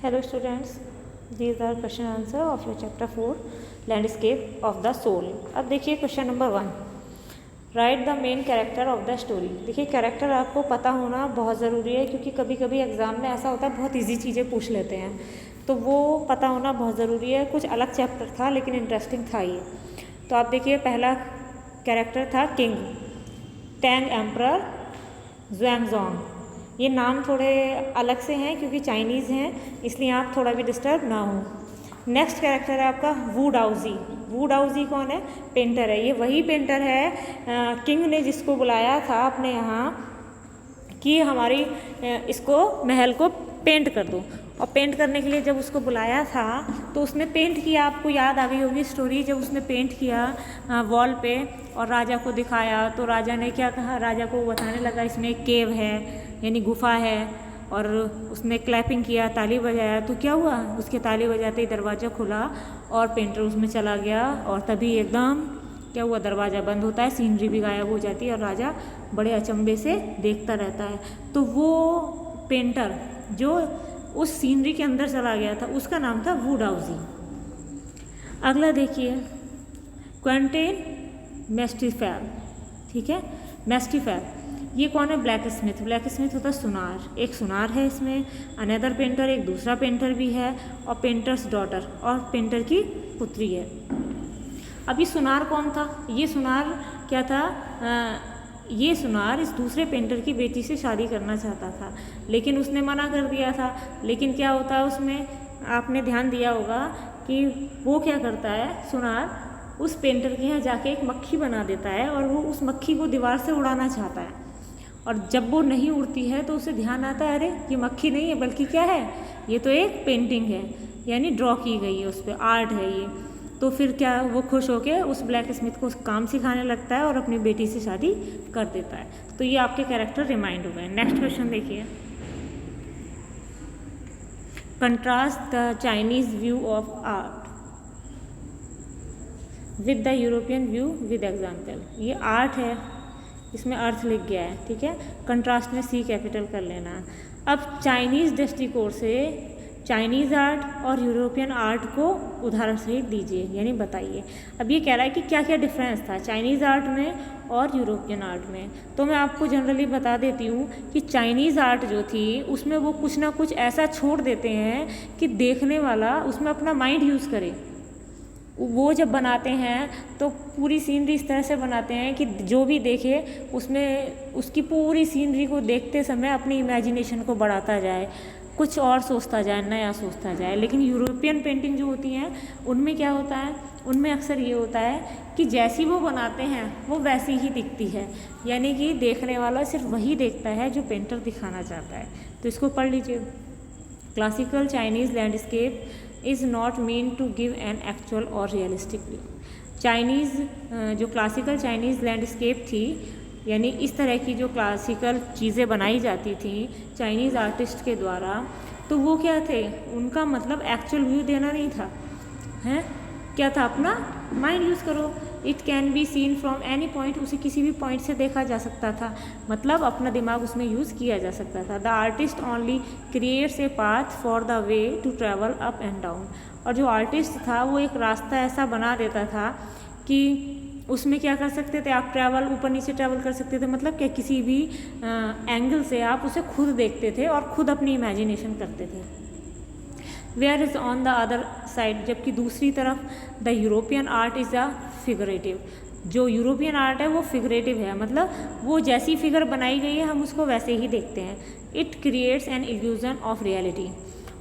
Hello students, these are question answer of your chapter 4 landscape of the soul. अब देखिए question number 1, write the main character of the story. देखिए character आपको पता होना बहुत ज़रूरी है, क्योंकि कभी कभी एग्जाम में ऐसा होता है बहुत इजी चीज़ें पूछ लेते हैं, तो वो पता होना बहुत ज़रूरी है। कुछ अलग चैप्टर था लेकिन इंटरेस्टिंग था ये। तो आप देखिए पहला कैरेक्टर था किंग टैंग एम्परर ज़ुआंगज़ोंग। ये नाम थोड़े अलग से हैं क्योंकि चाइनीज़ हैं, इसलिए आप थोड़ा भी डिस्टर्ब ना हो। नेक्स्ट कैरेक्टर है आपका वू डाउजी। वू डाउजी कौन है? पेंटर है। ये वही पेंटर है किंग ने जिसको बुलाया था अपने यहाँ कि हमारी इसको महल को पेंट कर दो, और पेंट करने के लिए जब उसको बुलाया था तो उसने पेंट किया। आपको याद आ गई होगी स्टोरी, जब उसने पेंट किया वॉल पे और राजा को दिखाया तो राजा ने क्या कहा, राजा को बताने लगा इसमें एक केव है यानी गुफा है, और उसने क्लैपिंग किया, ताली बजाया, तो क्या हुआ, उसके ताली बजाते ही दरवाज़ा खुला और पेंटर उसमें चला गया, और तभी एकदम क्या हुआ, दरवाज़ा बंद होता है, सीनरी भी गायब हो जाती है और राजा बड़े अचंभे से देखता रहता है। तो वो पेंटर जो उस सीनरी के अंदर चला गया था उसका नाम था वू डाउजी। अगला देखिए क्वेंटिन मेस्टीफेल। ठीक है, मेस्टीफेल ये कौन है? Black Smith. ब्लैक स्मिथ होता है सुनार। एक सुनार है इसमें, अनदर पेंटर एक दूसरा पेंटर भी है, और पेंटर्स डॉटर और पेंटर की पुत्री है। अब ये सुनार कौन था? ये सुनार क्या था, ये सुनार इस दूसरे पेंटर की बेटी से शादी करना चाहता था, लेकिन उसने मना कर दिया था। लेकिन क्या होता है उसमें, आपने ध्यान दिया होगा कि वो क्या करता है, सुनार उस पेंटर के यहाँ जाके एक मक्खी बना देता है और वो उस मक्खी को दीवार से उड़ाना चाहता है, और जब वो नहीं उड़ती है तो उसे ध्यान आता है अरे ये मक्खी नहीं है बल्कि क्या है, ये तो एक पेंटिंग है, यानी ड्रॉ की गई है, उस पर आर्ट है ये। तो फिर क्या, वो खुश होकर उस ब्लैक स्मिथ को काम सिखाने लगता है और अपनी बेटी से शादी कर देता है। तो ये आपके कैरेक्टर रिमाइंड हो गए। नेक्स्ट क्वेश्चन देखिए, contrast the Chinese view of art with the European view with example. ये आर्ट है, इसमें अर्थ लिख गया है, ठीक है, कंट्रास्ट में सी कैपिटल कर लेना। अब चाइनीज़ दृष्टिकोण से चाइनीज़ आर्ट और यूरोपियन आर्ट को उदाहरण सहित दीजिए, यानी बताइए। अब ये कह रहा है कि क्या क्या डिफरेंस था चाइनीज़ आर्ट में और यूरोपियन आर्ट में। तो मैं आपको जनरली बता देती हूँ कि चाइनीज़ आर्ट जो थी उसमें वो कुछ ना कुछ ऐसा छोड़ देते हैं कि देखने वाला उसमें अपना माइंड यूज़ करे। वो जब बनाते हैं तो पूरी सीनरी इस तरह से बनाते हैं कि जो भी देखे उसमें उसकी पूरी सीनरी को देखते समय अपनी इमेजिनेशन को बढ़ाता जाए, कुछ और सोचता जाए, नया सोचता जाए। लेकिन यूरोपियन पेंटिंग जो होती हैं उनमें क्या होता है, उनमें अक्सर ये होता है कि जैसी वो बनाते हैं वो वैसी ही दिखती है, यानी कि देखने वाला सिर्फ वही देखता है जो पेंटर दिखाना चाहता है। तो इसको पढ़ लीजिए, classical Chinese landscape is not mean to give an actual और रियलिस्टिक व्यू। चाइनीज़ जो क्लासिकल चाइनीज़ लैंडस्केप थी, यानी इस तरह की जो क्लासिकल चीज़ें बनाई जाती थी चाइनीज़ आर्टिस्ट के द्वारा, तो वो क्या थे, उनका मतलब एक्चुअल व्यू देना नहीं था, हैं क्या था, अपना माइंड यूज़ करो। It can be seen from any point, उसे किसी भी पॉइंट से देखा जा सकता था, मतलब अपना दिमाग उसमें यूज़ किया जा सकता था। The artist only creates a path for the way to travel up and down. और जो आर्टिस्ट था वो एक रास्ता ऐसा बना देता था कि उसमें क्या कर सकते थे आप, ट्रैवल, ऊपर नीचे ट्रैवल कर सकते थे, मतलब क्या किसी भी एंगल से आप उसे खुद देखते थे और खुद अपनी इमेजिनेशन करते थे। Where is on the other side, जबकि दूसरी तरफ the European art is a figurative. जो यूरोपियन आर्ट है वो फिगरेटिव है, मतलब वो जैसी फिगर बनाई गई है हम उसको वैसे ही देखते हैं। It creates an illusion of reality,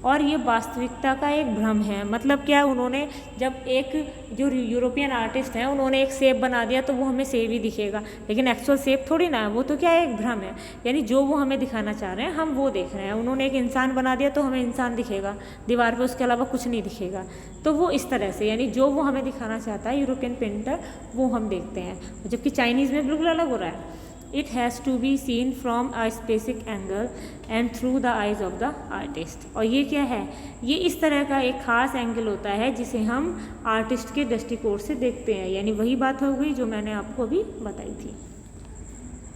और ये वास्तविकता का एक भ्रम है। मतलब क्या, उन्होंने जब एक जो यूरोपियन आर्टिस्ट हैं उन्होंने एक सेब बना दिया तो वो हमें सेब ही दिखेगा, लेकिन एक्चुअल सेब थोड़ी ना है, वो तो क्या है, एक भ्रम है, यानी जो वो हमें दिखाना चाह रहे हैं हम वो देख रहे हैं। उन्होंने एक इंसान बना दिया तो हमें इंसान दिखेगा दीवार पे, उसके अलावा कुछ नहीं दिखेगा। तो वो इस तरह से, यानी जो वो हमें दिखाना चाहता है यूरोपियन पेंटर, वो हम देखते हैं, जबकि चाइनीज़ में बिल्कुल अलग हो रहा है। It has to be seen from a specific angle and through the eyes of the artist। और ये क्या है, ये इस तरह का एक ख़ास एंगल होता है जिसे हम आर्टिस्ट के दृष्टिकोण से देखते हैं, यानी वही बात हो गई जो मैंने आपको अभी बताई थी।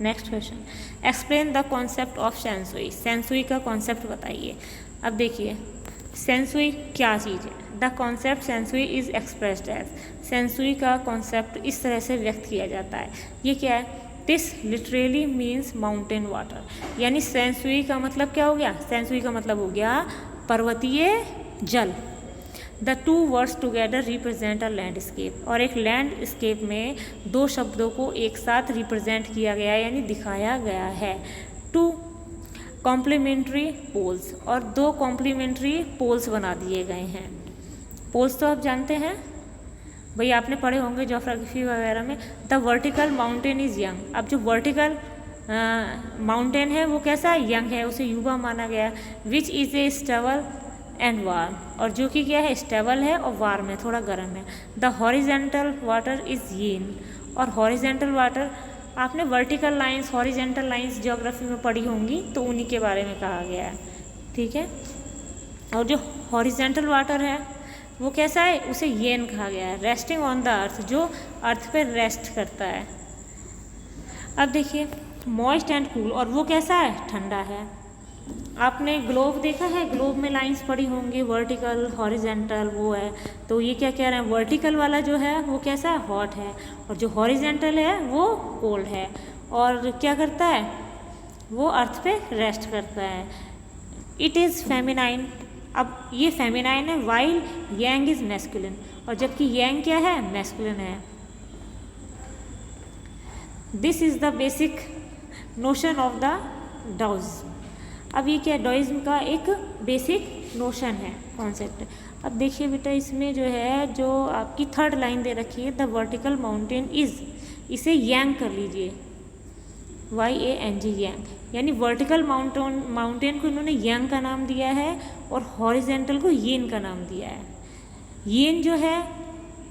Next question, explain the concept of सेंसुई। सेंसुई का कॉन्सेप्ट बताइए। अब देखिए सेंसुई क्या चीज़ है? द कॉन्सेप्ट सेंसुई इज एक्सप्रेस्ड एज, सेंसुई का कॉन्सेप्ट इस तरह से व्यक्त किया जाता है। ये क्या है? This literally means mountain water, यानी सेंसुई का मतलब क्या हो गया? सेंसुई का मतलब हो गया पर्वतीय जल। The two words together represent a landscape, और एक लैंडस्केप में दो शब्दों को एक साथ रिप्रेजेंट किया गया है यानी दिखाया गया है। टू कॉम्प्लीमेंट्री पोल्स, और दो कॉम्प्लीमेंट्री पोल्स बना दिए गए हैं। पोल्स तो आप जानते हैं भाई, आपने पढ़े होंगे ज्योग्राफी वगैरह में। The vertical mountain is young, अब जो वर्टिकल माउंटेन है वो कैसा है? यंग है, उसे युवा माना गया। Which is a stable and warm, और जो कि क्या है? स्टेबल है और वार्म है, थोड़ा गर्म है। द हॉरिजेंटल वाटर इज यीन, और हॉरिजेंटल वाटर, आपने vertical lines horizontal lines geography में पढ़ी होंगी, तो उन्हीं के बारे में कहा गया है, ठीक है। और जो हॉरिजेंटल वाटर है वो कैसा है? उसे येन कहा गया है। रेस्टिंग ऑन द अर्थ, जो अर्थ पे रेस्ट करता है। अब देखिए मॉइस्ट एंड कूल, और वो कैसा है? ठंडा है। आपने ग्लोब देखा है, ग्लोब में लाइंस पड़ी होंगी, वर्टिकल हॉरिजेंटल, वो है। तो ये क्या कह रहे हैं? वर्टिकल वाला जो है वो कैसा है? हॉट है, और जो हॉरिजेंटल है वो कोल्ड है। और क्या करता है? वो अर्थ पे रेस्ट करता है। इट इज़ फेमिनाइन, अब ये फेमिनाइन है, वाइल यांग इज मैस्कुलिन, और जबकि यांग क्या है? मैस्कुलिन है। This is the basic notion of the Daoism, अब ये क्या? डाओइज्म का एक बेसिक नोशन है, कॉन्सेप्ट। अब देखिए बेटा, इसमें जो है, जो आपकी थर्ड लाइन दे रखी है, द वर्टिकल माउंटेन इज, इसे यांग कर लीजिए, YANG यांग, यानी वर्टिकल माउंटेन को इन्होंने यांग का नाम दिया है और हॉरिजेंटल को यीन का नाम दिया है। यीन जो है,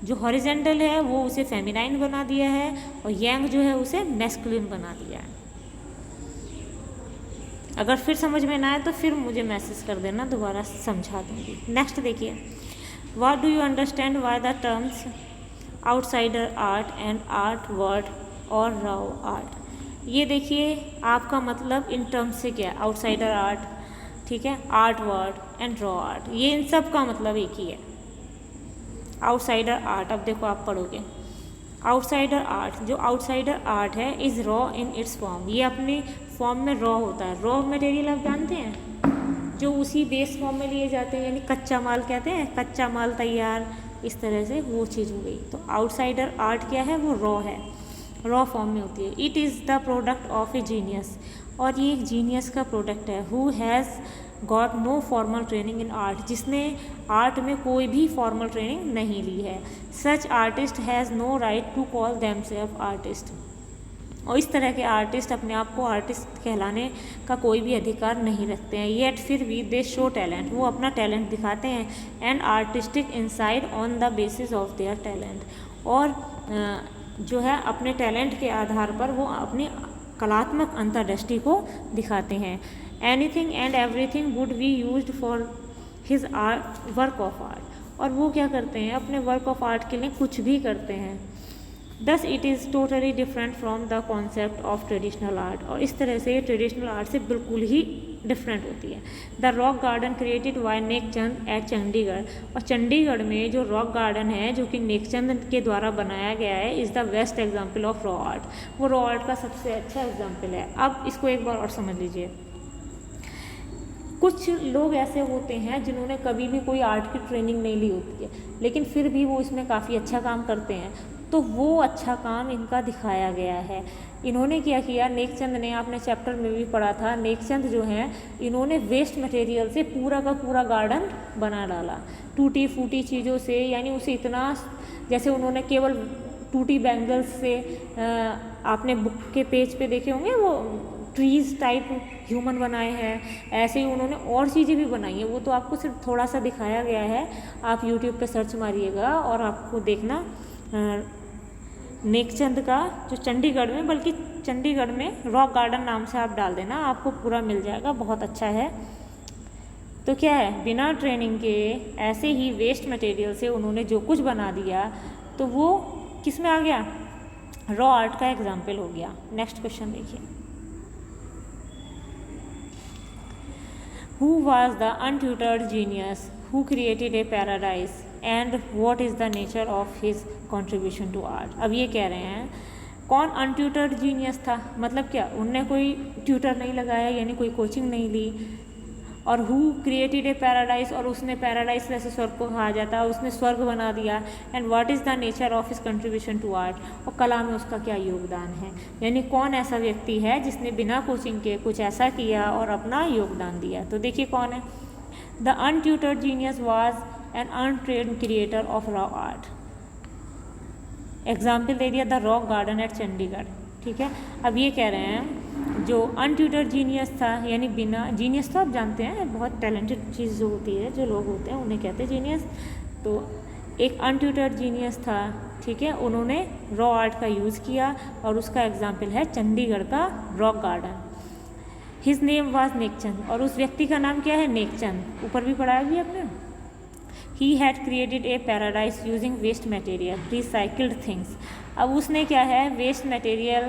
जो हॉरिजेंटल है, वो उसे फेमिनाइन बना दिया है, और यांग जो है उसे मैस्कुलिन बना दिया है। अगर फिर समझ में ना आए तो फिर मुझे मैसेज कर देना, दोबारा समझा दूँगी। नेक्स्ट देखिए, what do you understand by the terms outsider art and art word और रॉ आर्ट? ये देखिए आपका मतलब इन टर्म्स से क्या है? आउटसाइडर आर्ट, ठीक है, art word and raw art, ये इन सब का मतलब एक ही है। आउटसाइडर आर्ट, अब देखो आप पढ़ोगे, आउटसाइडर आर्ट, जो आउटसाइडर आर्ट है is raw in its form, ये अपने फॉर्म में रॉ होता है। रॉ मटेरियल आप जानते हैं, जो उसी बेस फॉर्म में लिए जाते हैं, यानी कच्चा माल कहते हैं, कच्चा माल तैयार, इस तरह से वो चीज़ हो गई। तो आउटसाइडर आर्ट क्या है? वो रॉ है, रॉ फॉर्म में होती है। It is the product of a genius, और ये एक जीनियस का प्रोडक्ट है। Who has got no formal training in art, जिसने आर्ट में कोई भी फॉर्मल ट्रेनिंग नहीं ली है। Such artist has no right to call themselves artist, और इस तरह के आर्टिस्ट अपने आप को आर्टिस्ट कहलाने का कोई भी अधिकार नहीं रखते हैं। येट फिर भी दे शो टैलेंट, वो अपना टैलेंट दिखाते हैं। And artistic inside on the basis of their talent, और जो है अपने टैलेंट के आधार पर वो अपनी कलात्मक अंतर्दृष्टि को दिखाते हैं। Anything and everything would be used for his art work of art, और वो क्या करते हैं? अपने वर्क ऑफ आर्ट के लिए कुछ भी करते हैं। Thus it is totally different from the concept of traditional art, और इस तरह से ट्रेडिशनल आर्ट से बिल्कुल ही डिफरेंट होती है। The rock garden created by Nekchand at Chandigarh, और चंडीगढ़ में जो रॉक गार्डन है जो कि नेकचंद के द्वारा बनाया गया है, is the best example of raw art, वो रॉ आर्ट का सबसे अच्छा एग्जाम्पल है। अब इसको एक बार और समझ लीजिए। कुछ लोग ऐसे होते हैं जिन्होंने कभी भी कोई आर्ट की ट्रेनिंग नहीं ली होती है, लेकिन फिर भी वो इसमें काफ़ी अच्छा काम करते हैं, तो वो अच्छा काम इनका दिखाया गया है। इन्होंने क्या किया? नेकचंद ने, आपने चैप्टर में भी पढ़ा था, नेकचंद जो हैं इन्होंने वेस्ट मटेरियल से पूरा का पूरा गार्डन बना डाला, टूटी फूटी चीज़ों से, यानी उसे इतना, जैसे उन्होंने केवल टूटी बैंगल्स से, आपने बुक के पेज पे देखे होंगे वो ट्रीज़ टाइप ह्यूमन बनाए हैं, ऐसे ही उन्होंने और चीज़ें भी बनाई हैं। वो तो आपको सिर्फ थोड़ा सा दिखाया गया है, आप यूट्यूब पे सर्च मारिएगा और आपको देखना नेकचंद का जो चंडीगढ़ में, बल्कि चंडीगढ़ में रॉक गार्डन नाम से आप डाल देना, आपको पूरा मिल जाएगा, बहुत अच्छा है। तो क्या है, बिना ट्रेनिंग के ऐसे ही वेस्ट मटेरियल से उन्होंने जो कुछ बना दिया, तो वो किस में आ गया? रॉ आर्ट का एग्जाम्पल हो गया। नेक्स्ट क्वेश्चन देखिए, who was the untutored genius who created a paradise and what is the nature of his contribution to art. अब ये कह रहे हैं कौन अनट्यूटर्ड जीनियस था, मतलब क्या उनने कोई ट्यूटर नहीं लगाया यानी कोई कोचिंग नहीं ली, और हु क्रिएटेड ए पैराडाइज, और उसने पैराडाइज जैसे स्वर्ग को कहा जाता है उसने स्वर्ग बना दिया, and what is the nature of his contribution to art, और कला में उसका क्या योगदान है, यानी कौन ऐसा व्यक्ति है जिसने बिना कोचिंग के कुछ ऐसा किया और अपना योगदान दिया। तो देखिए कौन है, the untutored genius was an untrained creator of raw art. Example दे दिया the rock garden at Chandigarh, ठीक है। अब ये कह रहे हैं जो अनट्यूटर्ड जीनियस था, यानी बिना जीनियस तो आप जानते हैं बहुत टैलेंटेड चीज़ जो होती है, जो लोग होते हैं उन्हें कहते हैं जीनियस। तो एक अनट्यूटर्ड जीनियस था, ठीक है, उन्होंने रॉ आर्ट का यूज़ किया और उसका एग्जाम्पल है चंडीगढ़ का rock garden. His name was Nek Chand, और उस व्यक्ति का नाम क्या है, नेकचंद, ऊपर भी पढ़ाया भी आपने। He had created a paradise using waste material, recycled things। अब उसने क्या है वेस्ट मटेरियल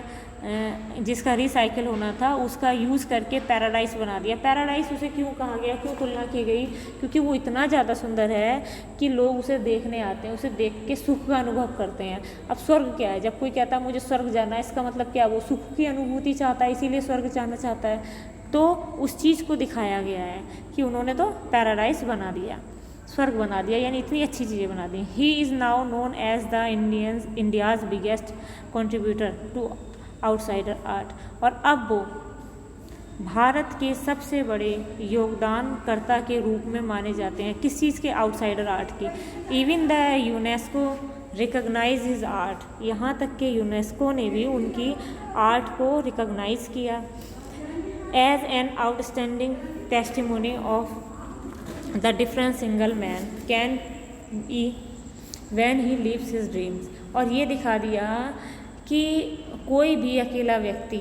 जिसका रिसाइकिल होना था उसका यूज़ करके पैराडाइज बना दिया। पैराडाइज उसे क्यों कहा गया, क्यों तुलना की गई, क्योंकि वो इतना ज़्यादा सुंदर है कि लोग उसे देखने आते हैं, उसे देख के सुख का अनुभव करते हैं। अब स्वर्ग क्या है, जब कोई कहता है मुझे स्वर्ग जाना है, इसका मतलब क्या, वो सुख की अनुभूति चाहता है इसीलिए स्वर्ग जाना चाहता है। तो उस चीज़ को दिखाया गया है कि उन्होंने तो पैराडाइज बना दिया, स्वर्ग बना दिया, यानी इतनी अच्छी चीज़ें बना दी। He is now known as the India's biggest contributor to outsider art. और अब वो भारत के सबसे बड़े योगदानकर्ता के रूप में माने जाते हैं, किस चीज़ के, आउटसाइडर आर्ट के। Even the UNESCO recognize his art, यहाँ तक कि यूनेस्को ने भी उनकी आर्ट को रिकॉग्नाइज किया as an outstanding testimony of the different single man can even he lives his dreams. और ये दिखा दिया कि कोई भी अकेला व्यक्ति,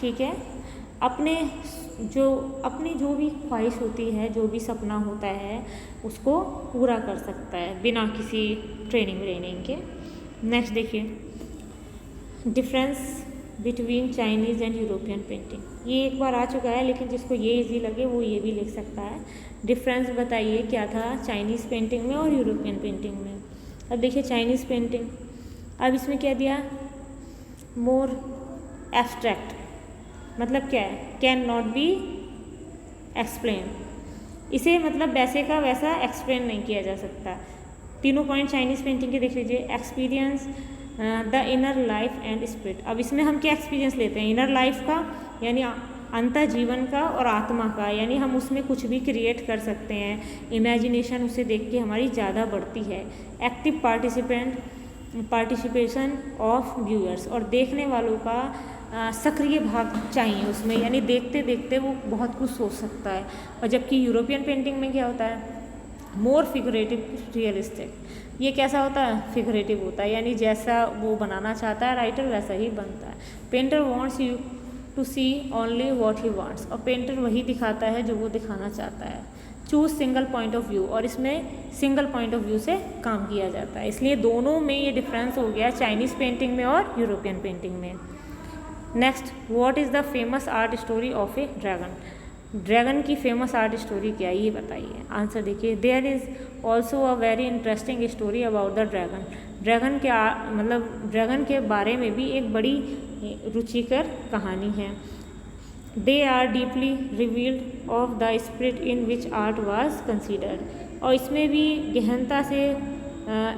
ठीक है, अपनी जो भी ख्वाहिश होती है, जो भी सपना होता है उसको पूरा कर सकता है बिना किसी ट्रेनिंग के। नेक्स्ट देखिए difference between Chinese and European painting, ये एक बार आ चुका है लेकिन जिसको ये इजी लगे वो ये भी लिख सकता है। डिफरेंस बताइए क्या था चाइनीज़ पेंटिंग में और यूरोपियन पेंटिंग में। अब देखिए चाइनीज़ पेंटिंग, अब इसमें क्या दिया, मोर एब्स्ट्रैक्ट, मतलब क्या है, कैन नॉट बी एक्सप्लेन, इसे मतलब वैसे का वैसा एक्सप्लेन नहीं किया जा सकता। तीनों पॉइंट चाइनीज़ पेंटिंग के देख लीजिए। Experience the inner life and spirit, अब इसमें हम क्या एक्सपीरियंस लेते हैं, इनर लाइफ का यानी अंतर जीवन का, और आत्मा का यानी हम उसमें कुछ भी क्रिएट कर सकते हैं, इमेजिनेशन उसे देख के हमारी ज़्यादा बढ़ती है। एक्टिव पार्टिसिपेशन ऑफ व्यूअर्स, और देखने वालों का सक्रिय भाग चाहिए उसमें, यानी देखते देखते वो बहुत कुछ सोच सकता है। और जबकि यूरोपियन पेंटिंग में क्या होता है, मोर फिगरेटिव रियलिस्टिक, ये कैसा होता है, फिगरेटिव होता है, यानी जैसा वो बनाना चाहता है राइटर वैसा ही बनता है। Painter wants you to see only what he wants, और पेंटर वही दिखाता है जो वो दिखाना चाहता है। Choose single point of view, और इसमें सिंगल पॉइंट ऑफ व्यू से काम किया जाता है, इसलिए दोनों में ये डिफरेंस हो गया चाइनीज़ पेंटिंग में और यूरोपियन पेंटिंग में। Next, what is the famous art story of a dragon, dragon की फेमस आर्ट स्टोरी क्या है ये बताइए। आंसर देखिए, there is also a very interesting story about the dragon, dragon के बारे में भी एक बड़ी रुचिकर कहानी है। They are deeply revealed of the spirit in which art was considered, और इसमें भी गहनता से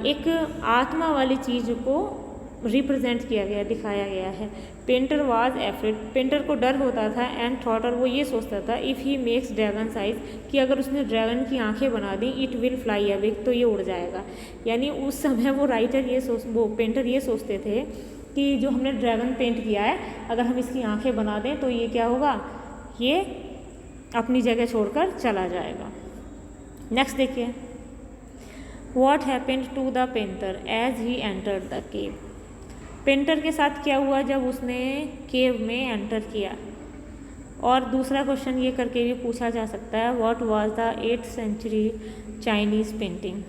एक आत्मा वाली चीज़ को रिप्रेजेंट किया गया, दिखाया गया है। पेंटर वाज एफ्रेड, पेंटर को डर होता था, एंड थॉट, और वो ये सोचता था, if he makes dragon size, कि अगर उसने ड्रैगन की आंखें बना दी, इट विल फ्लाई अवे, तो ये उड़ जाएगा। यानी उस समय वो पेंटर ये सोचते थे कि जो हमने ड्रैगन पेंट किया है अगर हम इसकी आंखें बना दें तो ये क्या होगा, ये अपनी जगह छोड़कर चला जाएगा। नेक्स्ट देखिए, what happened to the painter as he entered the cave, painter के साथ क्या हुआ जब उसने केव में एंटर किया। और दूसरा क्वेश्चन ये करके भी पूछा जा सकता है, what was the 8th century Chinese painting,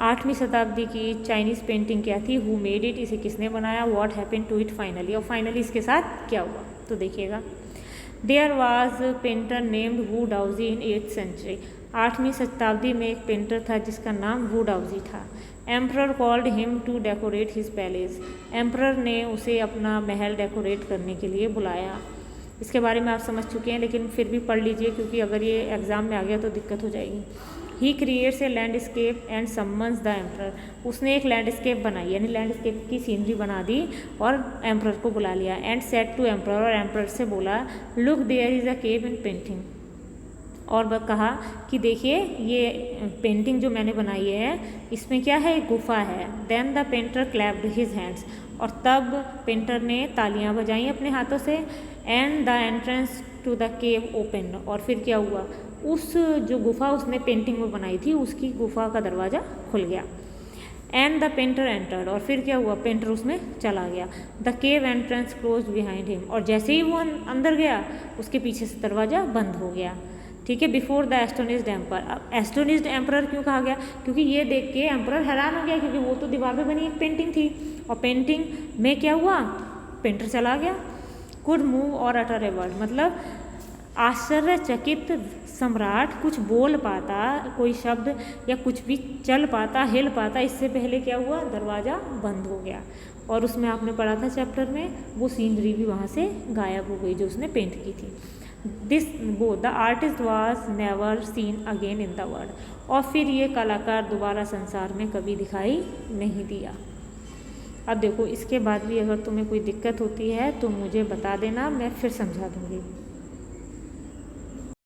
8वीं शताब्दी की चाइनीज़ पेंटिंग क्या थी, हु मेड इट, इसे किसने बनाया, what happened to it finally, और फाइनली इसके साथ क्या हुआ। तो देखिएगा, there was painter named Wu Daozi in 8th century. 8वीं शताब्दी में एक पेंटर था जिसका नाम वू डाउजी था। Emperor called him to decorate his palace. Emperor ने उसे अपना महल डेकोरेट करने के लिए बुलाया। इसके बारे में आप समझ चुके हैं, लेकिन फिर भी पढ़ लीजिए क्योंकि अगर ये एग्ज़ाम में आ गया तो दिक्कत हो जाएगी। He creates a landscape and summons the emperor. उसने एक लैंडस्केप बनाई, यानी लैंडस्केप की सीनरी बना दी और एम्परर को बुला लिया। एंड सेड टू एम्परर, और एम्परर से बोला, look there is a cave in painting. और वह कहा कि देखिए ये पेंटिंग जो मैंने बनाई है इसमें क्या है, एक गुफा है। Then the painter clapped his hands. और तब पेंटर ने तालियां बजाई अपने हाथों से। And the entrance to the cave open. और फिर क्या हुआ, उस जो गुफा उसने पेंटिंग में बनाई थी उसकी गुफा का दरवाज़ा खुल गया। And the painter entered. और फिर क्या हुआ, पेंटर उसमें चला गया। The cave entrance close behind him. और जैसे ही वो अंदर गया उसके पीछे से दरवाज़ा बंद हो गया। ठीक है, बिफोर द एस्टोनिश्ड एम्पर। अब एस्टोनिश्ड एम्परर क्यों कहा गया, क्योंकि ये देख के एम्परर हैरान हो गया, क्योंकि वो तो दीवार पे बनी एक पेंटिंग थी और पेंटिंग में क्या हुआ, पेंटर चला गया। कुड मूव और अटर ए वर्ड, मतलब आश्चर्यचकित सम्राट कुछ बोल पाता, कोई शब्द या कुछ भी चल पाता, हिल पाता, इससे पहले क्या हुआ, दरवाज़ा बंद हो गया। और उसमें आपने पढ़ा था चैप्टर में, वो सीनरी भी वहाँ से गायब हो गई जो उसने पेंट की थी। The artist was never seen again in the world. और फिर ये कलाकार दोबारा संसार में कभी दिखाई नहीं दिया। अब देखो, इसके बाद भी अगर तुम्हें कोई दिक्कत होती है तो मुझे बता देना, मैं फिर समझा दूँगी।